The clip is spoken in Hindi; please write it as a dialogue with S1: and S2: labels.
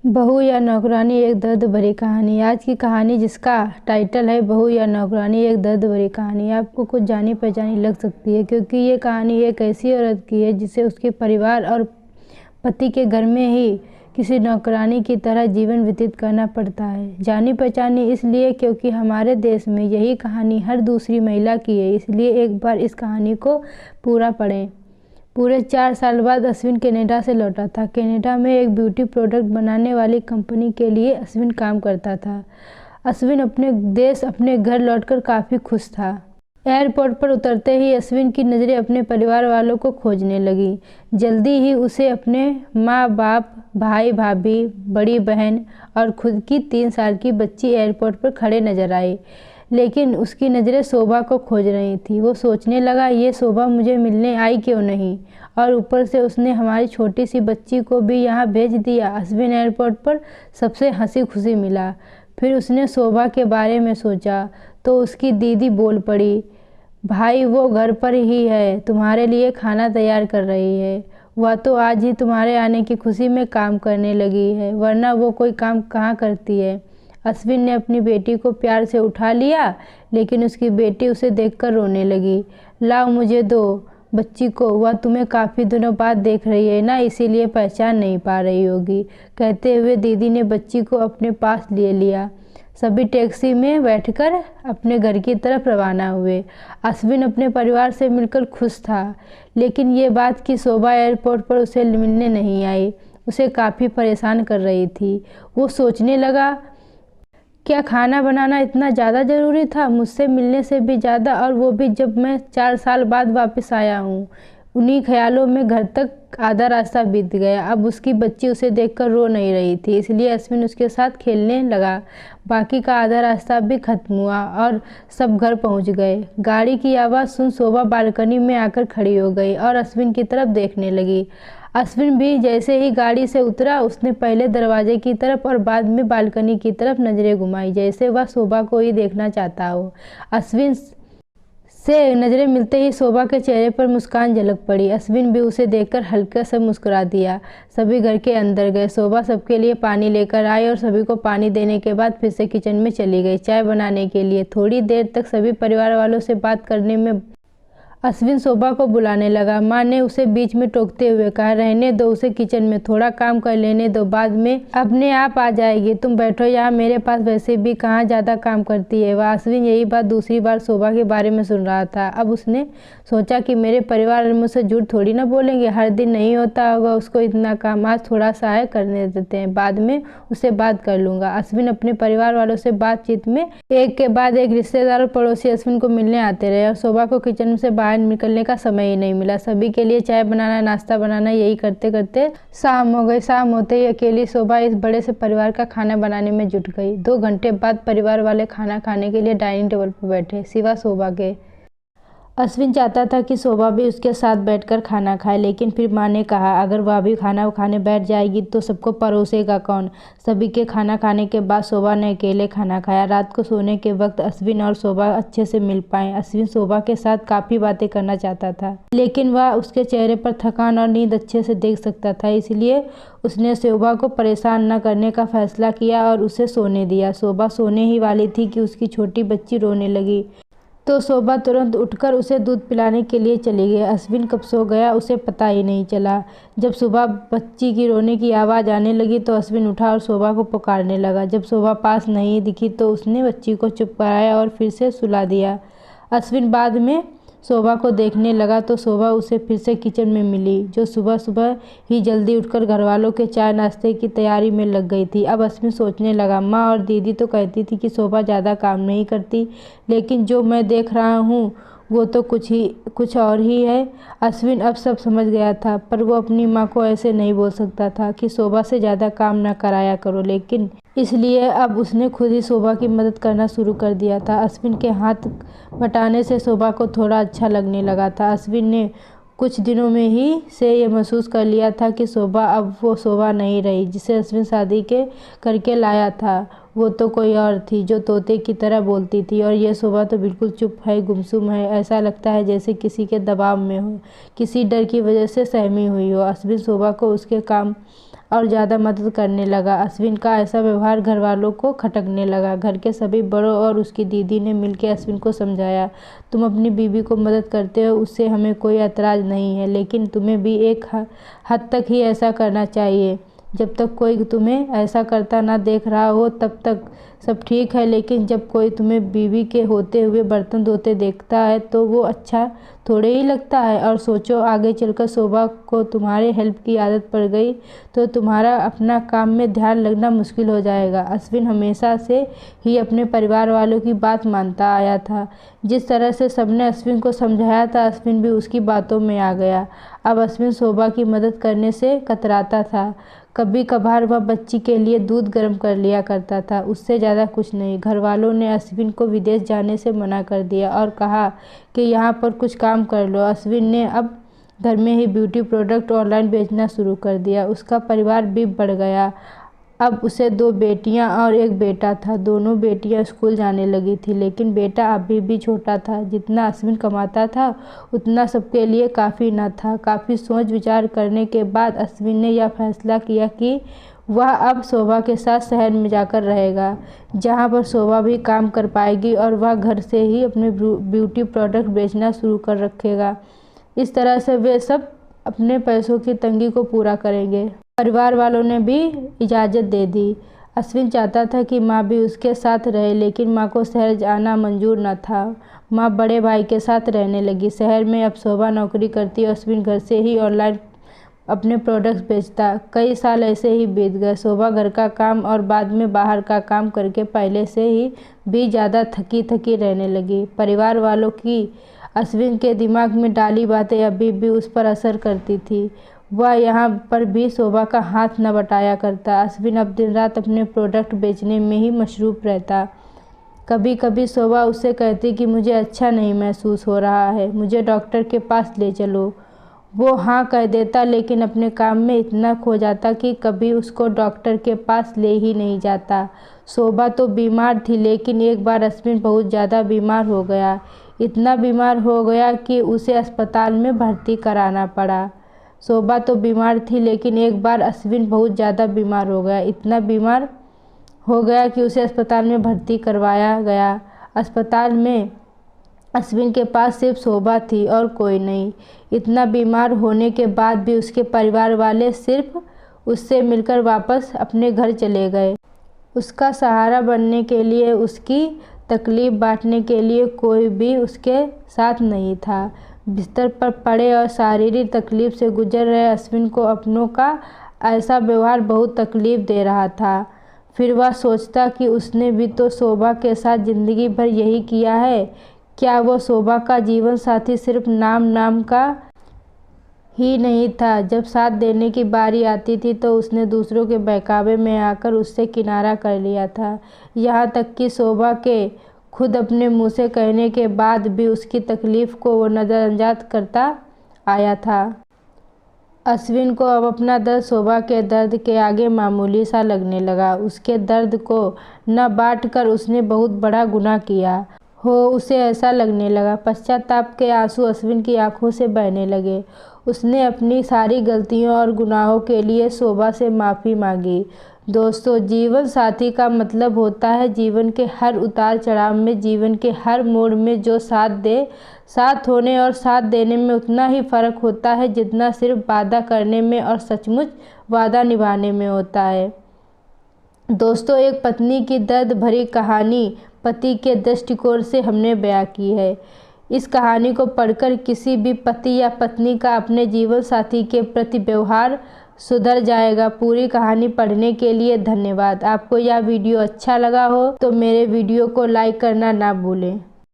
S1: बहू या नौकरानी एक दर्द भरी कहानी। आज की कहानी जिसका टाइटल है बहू या नौकरानी एक दर्द भरी कहानी, आपको कुछ जानी पहचानी लग सकती है क्योंकि ये कहानी एक ऐसी औरत की है जिसे उसके परिवार और पति के घर में ही किसी नौकरानी की तरह जीवन व्यतीत करना पड़ता है। जानी पहचानी इसलिए क्योंकि हमारे देश में यही कहानी हर दूसरी महिला की है, इसलिए एक बार इस कहानी को पूरा पढ़ें। पूरे 4 साल बाद अश्विन कनाडा से लौटा था। कनाडा में एक ब्यूटी प्रोडक्ट बनाने वाली कंपनी के लिए अश्विन काम करता था। अश्विन अपने देश अपने घर लौटकर काफ़ी खुश था। एयरपोर्ट पर उतरते ही अश्विन की नज़रें अपने परिवार वालों को खोजने लगी। जल्दी ही उसे अपने माँ बाप, भाई भाभी, बड़ी बहन और खुद की 3 साल की बच्ची एयरपोर्ट पर खड़े नजर आई, लेकिन उसकी नज़रें शोभा को खोज रही थी। वो सोचने लगा, ये शोभा मुझे मिलने आई क्यों नहीं, और ऊपर से उसने हमारी छोटी सी बच्ची को भी यहाँ भेज दिया। अश्विन एयरपोर्ट पर सबसे हंसी खुशी मिला। फिर उसने शोभा के बारे में सोचा तो उसकी दीदी बोल पड़ी, भाई वो घर पर ही है, तुम्हारे लिए खाना तैयार कर रही है। वह तो आज ही तुम्हारे आने की खुशी में काम करने लगी है, वरना वो कोई काम कहाँ करती है। अश्विन ने अपनी बेटी को प्यार से उठा लिया, लेकिन उसकी बेटी उसे देखकर रोने लगी। लाओ मुझे दो बच्ची को, वह तुम्हें काफ़ी दिनों बाद देख रही है ना, इसीलिए पहचान नहीं पा रही होगी। कहते हुए दीदी ने बच्ची को अपने पास ले लिया। सभी टैक्सी में बैठकर अपने घर की तरफ रवाना हुए। अश्विन अपने परिवार से मिलकर खुश था, लेकिन ये बात कि शोभा एयरपोर्ट पर उसे मिलने नहीं आई उसे काफ़ी परेशान कर रही थी। वो सोचने लगा, क्या खाना बनाना इतना ज़्यादा ज़रूरी था, मुझसे मिलने से भी ज़्यादा, और वो भी जब मैं 4 साल बाद वापस आया हूँ। उन्हीं ख्यालों में घर तक आधा रास्ता बीत गया। अब उसकी बच्ची उसे देखकर रो नहीं रही थी, इसलिए अश्विन उसके साथ खेलने लगा। बाकी का आधा रास्ता भी खत्म हुआ और सब घर पहुंच गए। गाड़ी की आवाज़ सुन शोभा बालकनी में आकर खड़ी हो गई और अश्विन की तरफ देखने लगी। अश्विन भी जैसे ही गाड़ी से उतरा, उसने पहले दरवाजे की तरफ और बाद में बालकनी की तरफ नजरें घुमाई, जैसे वह शोभा को ही देखना चाहता हो। अश्विन से नज़रें मिलते ही शोभा के चेहरे पर मुस्कान झलक पड़ी। अश्विन भी उसे देखकर हल्का सा मुस्कुरा दिया। सभी घर के अंदर गए। शोभा सबके लिए पानी लेकर आई और सभी को पानी देने के बाद फिर से किचन में चली गई चाय बनाने के लिए। थोड़ी देर तक सभी परिवार वालों से बात करने में अश्विन शोभा को बुलाने लगा। माँ ने उसे बीच में टोकते हुए कहा, रहने दो उसे, किचन में थोड़ा काम कर लेने दो, बाद में अपने आप आ जाएगी, तुम बैठो यहाँ, मेरे पास वैसे भी कहाँ ज़्यादा काम करती है वह। अश्विन यही बात दूसरी बार शोभा के बारे में सुन रहा था। अब उसने सोचा कि मेरे परिवार मुझसे झूठ थोड़ी ना बोलेंगे, हर दिन नहीं होता होगा उसको इतना काम, आज थोड़ा सा है, करने देते हैं, बाद में उससे बात कर लूँगा। अश्विन अपने परिवार वालों से बातचीत में एक के बाद एक रिश्तेदार और पड़ोसी अश्विन को मिलने आते रहे और शोभा को किचन से बाहर निकलने का समय ही नहीं मिला। सभी के लिए चाय बनाना, नाश्ता बनाना, यही करते करते शाम हो गई। शाम होते ही अकेली शोभा इस बड़े से परिवार का खाना बनाने में जुट गई। 2 घंटे बाद परिवार वाले खाना खाने के लिए डाइनिंग टेबल पर बैठे, सिवा शोभा के। अश्विन चाहता था कि शोभा भी उसके साथ बैठकर खाना खाए, लेकिन फिर माँ ने कहा, अगर वह भी खाना खाने बैठ जाएगी तो सबको परोसेगा कौन। सभी के खाना खाने के बाद शोभा ने अकेले खाना खाया। रात को सोने के वक्त अश्विन और शोभा अच्छे से मिल पाए। अश्विन शोभा के साथ काफ़ी बातें करना चाहता था, लेकिन वह उसके चेहरे पर थकान और नींद अच्छे से देख सकता था, इसलिए उसने शोभा को परेशान न करने का फैसला किया और उसे सोने दिया। शोभा सोने ही वाली थी कि उसकी छोटी बच्ची रोने लगी, तो शोभा तुरंत उठकर उसे दूध पिलाने के लिए चली गई। अश्विन कब सो गया उसे पता ही नहीं चला। जब सुबह बच्ची की रोने की आवाज़ आने लगी तो अश्विन उठा और शोभा को पुकारने लगा। जब शोभा पास नहीं दिखी तो उसने बच्ची को चुप कराया और फिर से सुला दिया। अश्विन बाद में शोभा को देखने लगा तो शोभा उसे फिर से किचन में मिली, जो सुबह सुबह ही जल्दी उठकर घरवालों के चाय नाश्ते की तैयारी में लग गई थी। अब अश्विन सोचने लगा, माँ और दीदी तो कहती थी कि शोभा ज़्यादा काम नहीं करती, लेकिन जो मैं देख रहा हूँ वो तो कुछ और ही है। अश्विन अब सब समझ गया था, पर वो अपनी माँ को ऐसे नहीं बोल सकता था कि शोभा से ज़्यादा काम ना कराया करो, लेकिन इसलिए अब उसने खुद ही शोभा की मदद करना शुरू कर दिया था। अश्विन के हाथ बटाने से शोभा को थोड़ा अच्छा लगने लगा था। अश्विन ने कुछ दिनों में ही से ये महसूस कर लिया था कि शोभा अब वो शोभा नहीं रही जिसे अश्विन शादी के करके लाया था। वो तो कोई और थी, जो तोते की तरह बोलती थी, और ये शोभा तो बिल्कुल चुप है, गुमसुम है। ऐसा लगता है जैसे किसी के दबाव में हो, किसी डर की वजह से सहमी हुई हो। अश्विन शोभा को उसके काम और ज़्यादा मदद करने लगा। अश्विन का ऐसा व्यवहार घर वालों को खटकने लगा। घर के सभी बड़ों और उसकी दीदी ने मिलकर अश्विन को समझाया, तुम अपनी बीवी को मदद करते हो, उससे हमें कोई एतराज़ नहीं है, लेकिन तुम्हें भी एक हद तक ही ऐसा करना चाहिए। जब तक कोई तुम्हें ऐसा करता ना देख रहा हो तब तक सब ठीक है, लेकिन जब कोई तुम्हें बीवी के होते हुए बर्तन धोते देखता है तो वो अच्छा थोड़े ही लगता है। और सोचो, आगे चलकर शोभा को तुम्हारे हेल्प की आदत पड़ गई तो तुम्हारा अपना काम में ध्यान लगना मुश्किल हो जाएगा। अश्विन हमेशा से ही अपने परिवार वालों की बात मानता आया था। जिस तरह से सबने अश्विन को समझाया था, अश्विन भी उसकी बातों में आ गया। अब अश्विन शोभा की मदद करने से कतराता था। कभी कभार वह बच्ची के लिए दूध गर्म कर लिया करता था, उससे ज़्यादा कुछ नहीं। घर वालों ने अश्विन को विदेश जाने से मना कर दिया और कहा कि यहाँ पर कुछ काम कर लो। अश्विन ने अब घर में ही ब्यूटी प्रोडक्ट ऑनलाइन बेचना शुरू कर दिया। उसका परिवार भी बढ़ गया। अब उसे 2 बेटियां और 1 बेटा था। दोनों बेटियां स्कूल जाने लगी थी, लेकिन बेटा अभी भी छोटा था। जितना अश्विन कमाता था उतना सबके लिए काफ़ी न था। काफ़ी सोच विचार करने के बाद अश्विन ने यह फैसला किया कि वह अब शोभा के साथ शहर में जाकर रहेगा, जहां पर शोभा भी काम कर पाएगी और वह घर से ही अपने ब्यूटी प्रोडक्ट बेचना शुरू कर रखेगा। इस तरह से वे सब अपने पैसों की तंगी को पूरा करेंगे। परिवार वालों ने भी इजाज़त दे दी। अश्विन चाहता था कि माँ भी उसके साथ रहे, लेकिन माँ को शहर जाना मंजूर न था। माँ बड़े भाई के साथ रहने लगी। शहर में अब शोभा नौकरी करती और अश्विन घर से ही ऑनलाइन अपने प्रोडक्ट्स बेचता। कई साल ऐसे ही बीत गए। शोभा घर का काम और बाद में बाहर का काम करके पहले से ही भी ज़्यादा थकी रहने लगी। परिवार वालों की अश्विन के दिमाग में डाली बातें अभी भी उस पर असर करती थी। वह यहाँ पर भी शोभा का हाथ न बटाया करता। अश्विन अब दिन रात अपने प्रोडक्ट बेचने में ही मशरूफ़ रहता। कभी कभी शोभा उससे कहती कि मुझे अच्छा नहीं महसूस हो रहा है, मुझे डॉक्टर के पास ले चलो। वो हाँ कह देता, लेकिन अपने काम में इतना खो जाता कि कभी उसको डॉक्टर के पास ले ही नहीं जाता। शोभा तो बीमार थी, लेकिन एक बार अश्विन बहुत ज़्यादा बीमार हो गया। इतना बीमार हो गया कि उसे अस्पताल में भर्ती कराना पड़ा। शोभा तो बीमार थी, लेकिन एक बार अश्विन बहुत ज़्यादा बीमार हो गया। इतना बीमार हो गया कि उसे अस्पताल में भर्ती करवाया गया। अस्पताल में अश्विन के पास सिर्फ शोभा थी और कोई नहीं। इतना बीमार होने के बाद भी उसके परिवार वाले सिर्फ उससे मिलकर वापस अपने घर चले गए। उसका सहारा बनने के लिए, उसकी तकलीफ़ बांटने के लिए कोई भी उसके साथ नहीं था। बिस्तर पर पड़े और शारीरिक तकलीफ़ से गुजर रहे अश्विन को अपनों का ऐसा व्यवहार बहुत तकलीफ़ दे रहा था। फिर वह सोचता कि उसने भी तो शोभा के साथ ज़िंदगी भर यही किया है। क्या वो शोभा का जीवन साथी सिर्फ नाम का ही नहीं था? जब साथ देने की बारी आती थी तो उसने दूसरों के बहकावे में आकर उससे किनारा कर लिया था। यहाँ तक कि शोभा के खुद अपने मुंह से कहने के बाद भी उसकी तकलीफ़ को वो नज़रअंदाज करता आया था। अश्विन को अब अपना दर्द शोभा के दर्द के आगे मामूली सा लगने लगा। उसके दर्द को न बांट कर उसने बहुत बड़ा गुनाह किया हो, उसे ऐसा लगने लगा। पश्चाताप के आंसू अश्विन की आंखों से बहने लगे। उसने अपनी सारी गलतियों और गुनाहों के लिए शोभा से माफ़ी मांगी। दोस्तों, जीवन साथी का मतलब होता है जीवन के हर उतार चढ़ाव में, जीवन के हर मोड़ में जो साथ दे। साथ होने और साथ देने में उतना ही फ़र्क होता है जितना सिर्फ वादा करने में और सचमुच वादा निभाने में होता है। दोस्तों, एक पत्नी की दर्द भरी कहानी पति के दृष्टिकोण से हमने बयां की है। इस कहानी को पढ़कर किसी भी पति या पत्नी का अपने जीवन साथी के प्रति व्यवहार सुधर जाएगा। पूरी कहानी पढ़ने के लिए धन्यवाद। आपको यह वीडियो अच्छा लगा हो तो मेरे वीडियो को लाइक करना ना भूलें।